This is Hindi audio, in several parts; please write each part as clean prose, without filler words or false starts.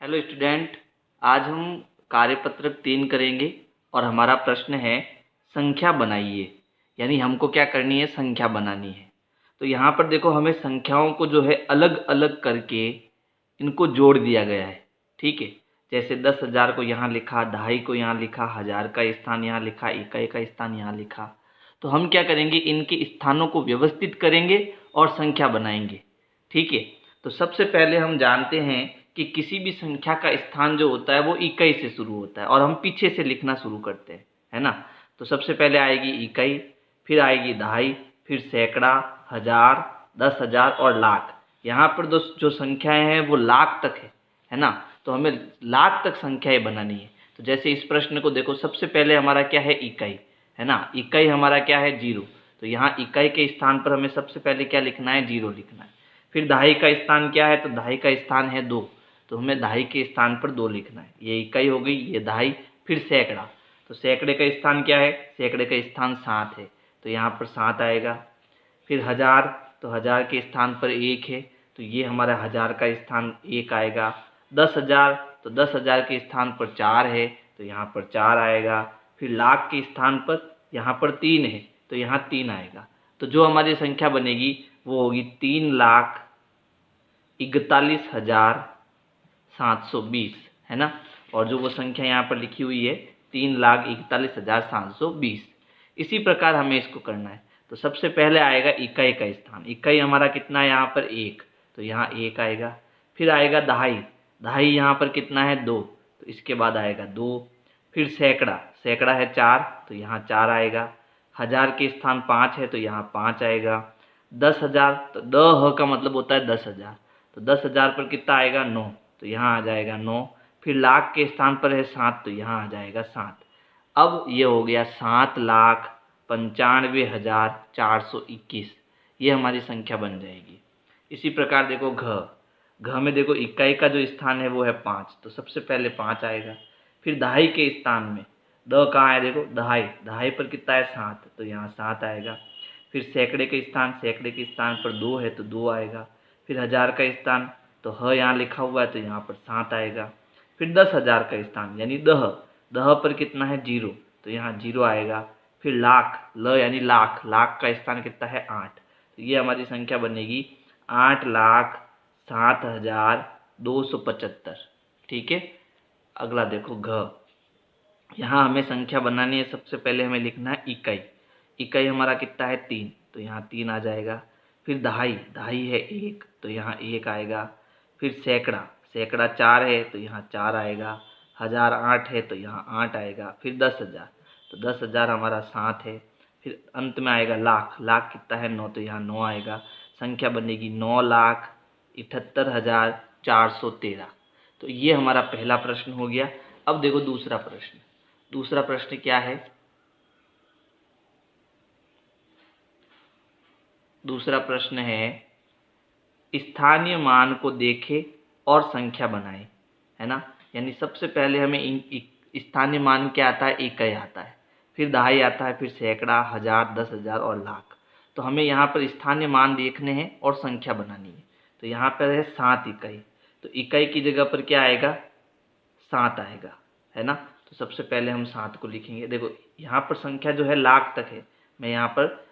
Hello student. आज हम कार्यपत्रक 3 करेंगे और हमारा प्रश्न है संख्या बनाइए। यानी हमको क्या करनी है, संख्या बनानी है। तो यहाँ पर देखो, हमें संख्याओं को जो है अलग अलग करके इनको जोड़ दिया गया है। ठीक है, जैसे 10,000 को यहाँ लिखा, 2.5 को यहाँ लिखा, 1000 का स्थान यहाँ लिखा, इकाई का स्थान यहाँ लिखा। तो हम क्या करेंगे, इनके स्थानों को व्यवस्थित करेंगे और संख्या बनाएंगे। ठीक है, तो सबसे पहले हम जानते हैं कि किसी भी संख्या का स्थान जो होता है वो इकाई से शुरू होता है और हम पीछे से लिखना शुरू करते हैं, है ना। तो सबसे पहले आएगी इकाई, फिर आएगी 2.5, फिर सैकड़ा, 1000, 10,000 और लाख। यहाँ पर जो संख्याएं हैं वो लाख तक है ना। तो हमें लाख तक संख्याएं बनानी है। तो जैसे इस प्रश्न को देखो, सबसे पहले हमारा क्या है, इकाई, है ना। इकाई हमारा क्या है, 0। तो यहाँ इकाई के स्थान पर हमें सबसे पहले क्या लिखना है, 0 लिखना है। फिर 2.5 का स्थान क्या है, तो 2.5 का स्थान है 2, तो हमें 2.5 के स्थान पर 2 लिखना है। ये इकाई हो गई, ये 2.5। फिर सैकड़ा, तो सैकड़े का स्थान क्या है, सैकड़े का स्थान 7 है, तो यहाँ पर 7 आएगा। फिर 1000, तो 1000 के स्थान पर 1 है, तो ये हमारा 1000 का स्थान 1 आएगा। 10,000, तो 10,000 के स्थान पर 4 है, तो यहाँ पर 4 आएगा। फिर लाख के स्थान पर यहाँ पर 3 है, तो यहाँ 3 आएगा। तो जो हमारी संख्या बनेगी वो होगी 3,41,720, है ना। और जो वो संख्या यहाँ पर लिखी हुई है 3,41,720। इसी प्रकार हमें इसको करना है। तो सबसे पहले आएगा इकाई का स्थान। इकाई हमारा कितना है, यहाँ पर 1, तो यहाँ 1 आएगा। फिर आएगा 2.5, 2.5 यहाँ पर कितना है, 2, तो इसके बाद आएगा 2। फिर सैकड़ा, सैकड़ा है 4, तो यहाँ 4 आएगा। 1000 के स्थान 5 है, तो यहाँ 5 आएगा। 10,000, तो द का मतलब होता है 10,000, तो 10,000 पर कितना आएगा, 9, तो यहाँ आ जाएगा 9। फिर लाख के स्थान पर है 7, तो यहाँ आ जाएगा 7। अब ये हो गया 7,95,421, ये हमारी संख्या बन जाएगी। इसी प्रकार देखो घ में देखो, इकाई का जो स्थान है वो है 5, तो सबसे पहले 5 आएगा। फिर 2.5 के स्थान में द कहाँ है, देखो 2.5, 2.5 पर कितना है 7, तो यहाँ 7 आएगा। फिर सैकड़े के स्थान, सैकड़े के स्थान पर 2 है, तो 2 आएगा। फिर 1000 का स्थान, तो ह यहाँ लिखा हुआ है, तो यहाँ पर 7 आएगा। फिर 10,000 का स्थान यानी दह, दह पर कितना है, 0, तो यहाँ 0 आएगा। फिर लाख, ल यानी लाख, लाख का स्थान कितना है, 8, तो ये हमारी संख्या बनेगी 8,07,275। ठीक है। अगला देखो घ, यहाँ हमें संख्या बनानी है। सबसे पहले हमें लिखना है इकाई। इकाई हमारा कितना है, 3, तो यहाँ 3 आ जाएगा। फिर 2.5, 2.5 है 1, तो यहाँ 1 आएगा। फिर सैकड़ा, सैकड़ा 4 है, तो यहाँ 4 आएगा। 1000 8 है, तो यहाँ 8 आएगा। फिर 10,000, तो 10,000 हमारा 7 है। फिर अंत में आएगा लाख, लाख कितना है, 9, तो यहाँ 9 आएगा। संख्या बनेगी 9,78,413। तो ये हमारा पहला प्रश्न हो गया। अब देखो दूसरा प्रश्न। दूसरा प्रश्न क्या है, दूसरा प्रश्न है स्थानीय मान को देखें और संख्या बनाएं, है ना। यानी सबसे पहले हमें स्थानीय मान क्या आता है, इकाई आता है। फिर 2.5 आता है, फिर सैकड़ा, 1000, 10,000 और लाख। तो हमें यहाँ पर स्थानीय मान देखने हैं और संख्या बनानी है। तो यहाँ पर है 7 इकाई, तो इकाई की जगह पर क्या आएगा, 7 आएगा, है ना। तो सबसे पहले हम 7 को लिखेंगे। देखो यहाँ पर संख्या जो है लाख तक है, मैं यहाँ पर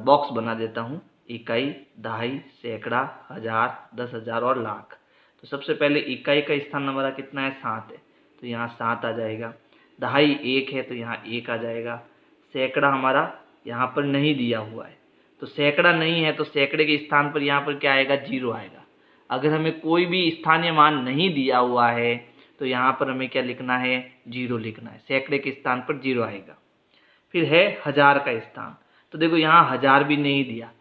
बॉक्स बना देता हूँ। इकाई, 2.5, सैकड़ा, 1000, 10,000 और लाख। तो सबसे पहले इकाई का स्थान हमारा कितना है, 7 है, तो यहाँ 7 आ जाएगा। 2.5 1 है, तो यहाँ 1 आ जाएगा। सैकड़ा हमारा यहाँ पर नहीं दिया हुआ है, तो सैकड़ा नहीं है, तो सैकड़े के स्थान पर यहाँ पर क्या आएगा, 0 आएगा। अगर हमें कोई भी स्थानीय मान नहीं दिया हुआ है तो यहाँ पर हमें क्या लिखना है, 0 लिखना है। सैकड़े के स्थान पर 0 आएगा। फिर है 1000 का स्थान, तो देखो यहाँ 1000 भी नहीं दिया,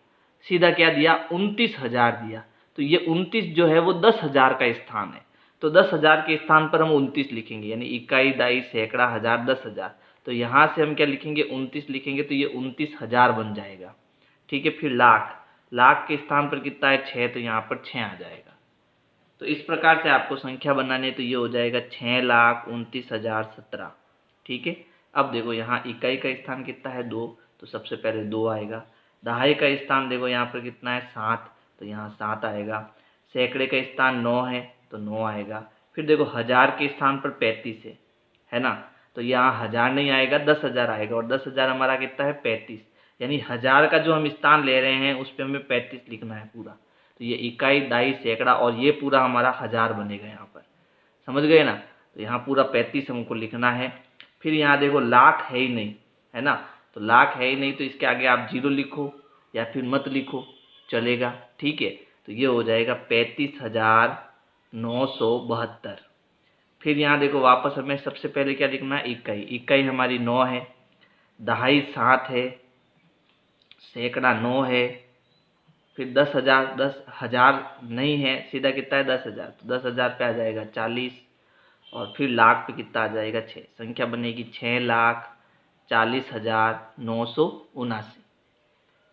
सीधा क्या दिया, 29,000 दिया। तो ये 29 जो है वो 10,000 का स्थान है, तो 10,000 के स्थान पर हम 29 लिखेंगे। यानी इकाई, 2.5, सैकड़ा, 1000, 10,000, तो यहाँ से हम क्या लिखेंगे, 29 लिखेंगे, तो ये 29,000 बन जाएगा। ठीक है। फिर लाख, लाख के स्थान पर कितना है, 6, तो यहाँ पर 6 आ जाएगा। तो इस प्रकार से आपको संख्या बनानी है, तो ये हो जाएगा 6,29,017। ठीक है। अब देखो यहाँ इकाई का स्थान कितना है, 2, तो सबसे पहले 2 आएगा। 2.5 का स्थान देखो यहाँ पर कितना है, 7, तो यहाँ 7 आएगा। सैकड़े का स्थान 9 है, तो 9 आएगा। फिर देखो 1000 के स्थान पर 35 है ना, तो यहाँ 1000 नहीं आएगा, 10,000 आएगा, और 10,000 हमारा कितना है 35, यानी 1000 का जो हम स्थान ले रहे हैं उस पर हमें 35 लिखना है पूरा। तो ये इकाई, दाई, सैकड़ा और ये पूरा हमारा 1000 बनेगा यहाँ पर, समझ गए ना। तो यहाँ पूरा 35 हमको लिखना है। फिर यहाँ देखो लाख है ही नहीं, है ना, तो लाख है ही नहीं तो इसके आगे आप 0 लिखो या फिर मत लिखो, चलेगा, ठीक है। तो ये हो जाएगा 35,972। फिर यहाँ देखो वापस हमें सबसे पहले क्या लिखना है, इकाई, इकाई हमारी 9 है, दहाई 7 है, सैकड़ा 9 है, फिर 10,000, 10,000 नहीं है, सीधा कितना है 10,000, तो 10,000 पे आ जाएगा 40, और फिर लाख पे कितना आ जाएगा 6, संख्या बनेगी 6,40,979।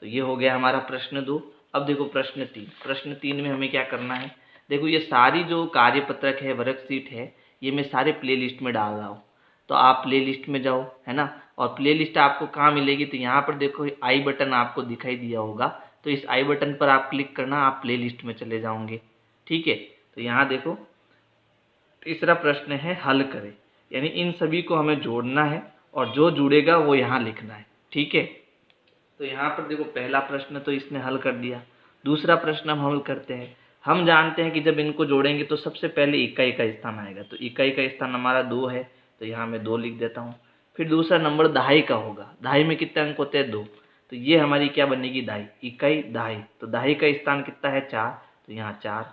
तो ये हो गया हमारा प्रश्न 2। अब देखो प्रश्न 3, प्रश्न 3 में हमें क्या करना है, देखो ये सारी जो कार्यपत्रक है, वर्कशीट है, ये मैं सारे प्लेलिस्ट में डाल रहा हूँ। तो आप प्लेलिस्ट में जाओ, है ना, और प्लेलिस्ट आपको कहाँ मिलेगी, तो यहाँ पर देखो आई बटन आपको दिखाई दिया होगा, तो इस आई बटन पर आप क्लिक करना, आप प्लेलिस्ट में चले जाओगे, ठीक है। तो यहाँ देखो तीसरा प्रश्न है हल करें, यानी इन सभी को हमें जोड़ना है और जो जुड़ेगा वो यहाँ लिखना है, ठीक है। तो यहाँ पर देखो पहला प्रश्न तो इसने हल कर दिया, दूसरा प्रश्न हम हल करते हैं। हम जानते हैं कि जब इनको जोड़ेंगे तो सबसे पहले इकाई का स्थान आएगा, तो इकाई का स्थान हमारा 2 है, तो यहाँ मैं 2 लिख देता हूँ। फिर दूसरा नंबर दहाई का होगा, दहाई में कितने अंक होते हैं 2, तो ये हमारी क्या बनेगी दहाई, इकाई दहाई, तो दहाई का स्थान कितना है 4, तो यहाँ 4।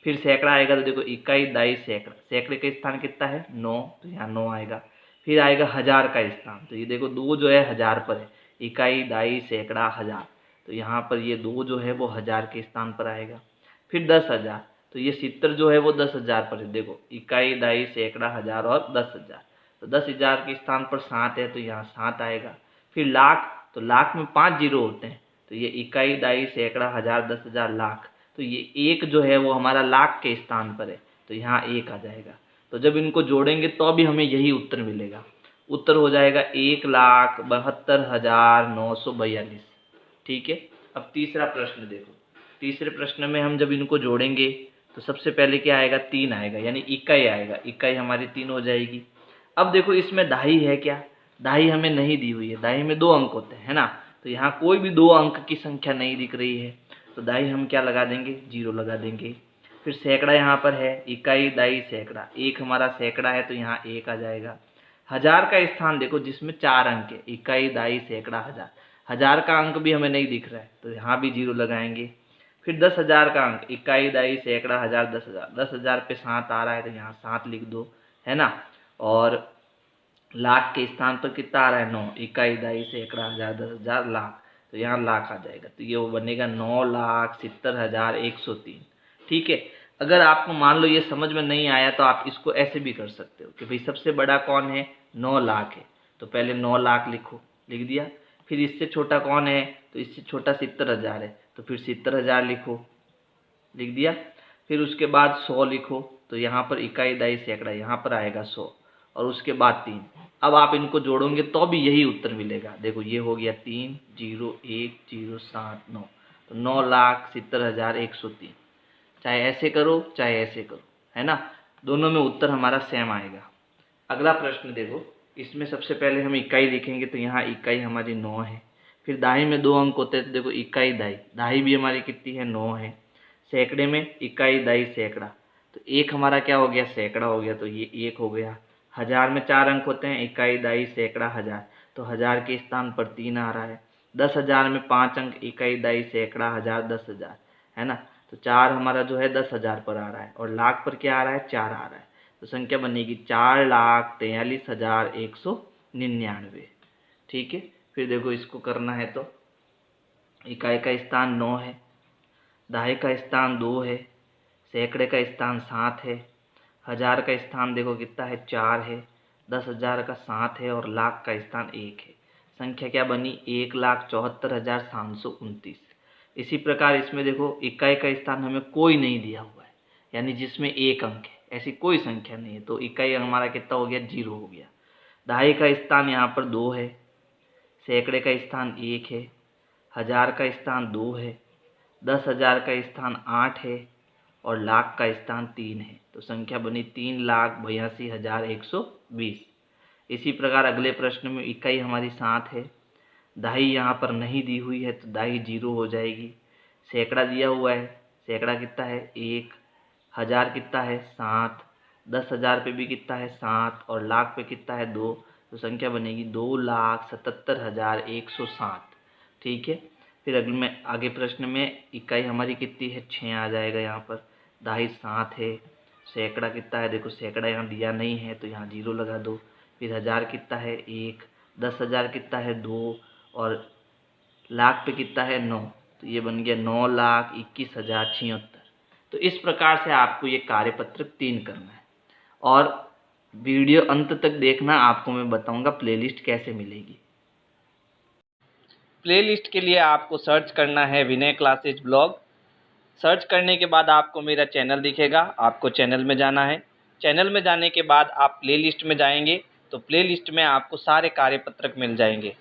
फिर सैकड़ा आएगा, तो देखो इकाई, दाई, सैकड़ा, सैकड़े का स्थान कितना है 9, तो यहाँ 9 आएगा। फिर आएगा 1000 का स्थान, तो ये देखो 2 जो है 1000 पर है, इकाई, दाई, सैकड़ा, 1000, तो यहाँ पर ये 2 जो है वो 1000 के स्थान पर आएगा। फिर 10,000, तो ये 70 जो है वो 10,000 पर है, देखो इकाई, दाई, सैकड़ा, 1000 और 10,000, तो 10,000 के स्थान पर 7 है, तो यहाँ 7 आएगा। फिर लाख, तो लाख में 5 जीरो होते हैं, तो ये इकाई, दाई, सैकड़ा, 1000, 10,000, लाख, तो ये 1 जो है वो हमारा लाख के स्थान पर है, तो यहाँ 1 आ जाएगा। तो जब इनको जोड़ेंगे तो भी हमें यही उत्तर मिलेगा, उत्तर हो जाएगा 1,72,942, ठीक है। अब तीसरा प्रश्न देखो, तीसरे प्रश्न में हम जब इनको जोड़ेंगे तो सबसे पहले क्या आएगा 3 आएगा, यानी इकाई आएगा, इकाई हमारी 3 हो जाएगी। अब देखो इसमें दहाई है क्या, दहाई हमें नहीं दी हुई है, दहाई में 2 अंक होते हैं, है ना, तो यहाँ कोई भी 2 अंक की संख्या नहीं दिख रही है, तो दाई हम क्या लगा देंगे 0 लगा देंगे। फिर सैकड़ा यहाँ पर है, इकाई, दाई, सैकड़ा, 1 हमारा सैकड़ा है, तो यहाँ 1 आ जाएगा। 1000 का स्थान देखो जिसमें 4 अंक है, इकाई, दाई, सैकड़ा, 1000, 1000 का अंक भी हमें नहीं दिख रहा है, तो यहाँ भी 0 लगाएंगे। फिर 10,000 का अंक, इकाई, दाई, सैकड़ा, 1000, 10,000, 10,000 पे 7 आ रहा है, तो यहाँ 7 लिख दो, है ना। और लाख के स्थान पर कितना आ रहा है 9, इकाई, दाई, सैकड़ा, 1000, 10,000, लाख, तो यहाँ लाख आ जाएगा, तो ये वो बनेगा 9,70,103, ठीक है। अगर आपको मान लो ये समझ में नहीं आया तो आप इसको ऐसे भी कर सकते हो कि भाई सबसे बड़ा कौन है 9 लाख है, तो पहले 9 लाख लिखो, लिख दिया। फिर इससे छोटा कौन है, तो इससे छोटा 70,000 है, तो फिर 70,000 लिखो, लिख दिया। फिर उसके बाद 100 लिखो, तो यहाँ पर इकाई, दाई, सैकड़ा, यहाँ पर आएगा 100, और उसके बाद 3। अब आप इनको जोड़ोगे तो भी यही उत्तर मिलेगा, देखो ये हो गया 3,0,1,0,7,9, तो 9,70,103। चाहे ऐसे करो चाहे ऐसे करो, है ना, दोनों में उत्तर हमारा सेम आएगा। अगला प्रश्न देखो, इसमें सबसे पहले हम इकाई लिखेंगे, तो यहाँ इकाई हमारी 9 है। फिर दाई में 2 अंक होते हैं, तो देखो इकाई, दाई, दाई भी हमारी कितनी है 9 है। सैकड़े में इकाई, दाई, सैकड़ा, तो 1 हमारा क्या हो गया सैकड़ा हो गया, तो ये 1 हो गया। 1000 में 4 अंक होते हैं, इकाई, दाई, सैकड़ा, 1000, तो 1000 के स्थान पर 3 आ रहा है। 10,000 में 5 अंक, इकाई, दाई, सैकड़ा, 1000, 10,000, है ना, तो 4 हमारा जो है 10,000 पर आ रहा है, और लाख पर क्या आ रहा है 4 आ रहा है, तो संख्या बनेगी 4,43,199, ठीक है। फिर देखो इसको करना है तो इकाई का स्थान 9 है, दहाई का स्थान 2 है, सैकड़े का स्थान 7 है, 1000 का स्थान देखो कितना है 4 है, 10,000 का 7 है, और लाख का स्थान 1 है। संख्या क्या बनी 1,74,729। इसी प्रकार इसमें देखो इकाई का स्थान हमें कोई नहीं दिया हुआ है, यानी जिसमें 1 अंक है, ऐसी कोई संख्या नहीं है, तो इकाई हमारा कितना हो गया 0 हो गया। दहाई का स्थान यहाँ पर 2 है, सैकड़े का स्थान 1 है, 1000 का स्थान 2 है, 10,000 का स्थान 8 है, और लाख का स्थान 3 है, तो संख्या बनी 3,82,120। इसी प्रकार अगले प्रश्न में इकाई हमारी 7 है, दहाई यहाँ पर नहीं दी हुई है तो दहाई 0 हो जाएगी। सैकड़ा दिया हुआ है, सैकड़ा कितना है 1, हज़ार कितना है 7, 10,000 पे भी कितना है 7 और लाख पे कितना है 2, तो संख्या बनेगी 2,77,107। ठीक है। फिर अगले में आगे प्रश्न में इकाई हमारी कितनी है 6 आ जाएगा। यहाँ पर दहाई 7 है, सैकड़ा कितना है, देखो सैकड़ा यहाँ दिया नहीं है तो यहाँ 0 लगा दो। फिर हज़ार कितना है 1, 10,000 कितना है 2 और लाख पे कितना है 9, तो ये बन गया 9,21,076। तो इस प्रकार से आपको ये कार्यपत्रक 3 करना है और वीडियो अंत तक देखना, आपको मैं बताऊंगा प्लेलिस्ट कैसे मिलेगी। प्लेलिस्ट के लिए आपको सर्च करना है विनय क्लासेज ब्लॉग। सर्च करने के बाद आपको मेरा चैनल दिखेगा, आपको चैनल में जाना है। चैनल में जाने के बाद आप प्लेलिस्ट में जाएंगे तो प्लेलिस्ट में आपको सारे कार्यपत्रक मिल जाएंगे।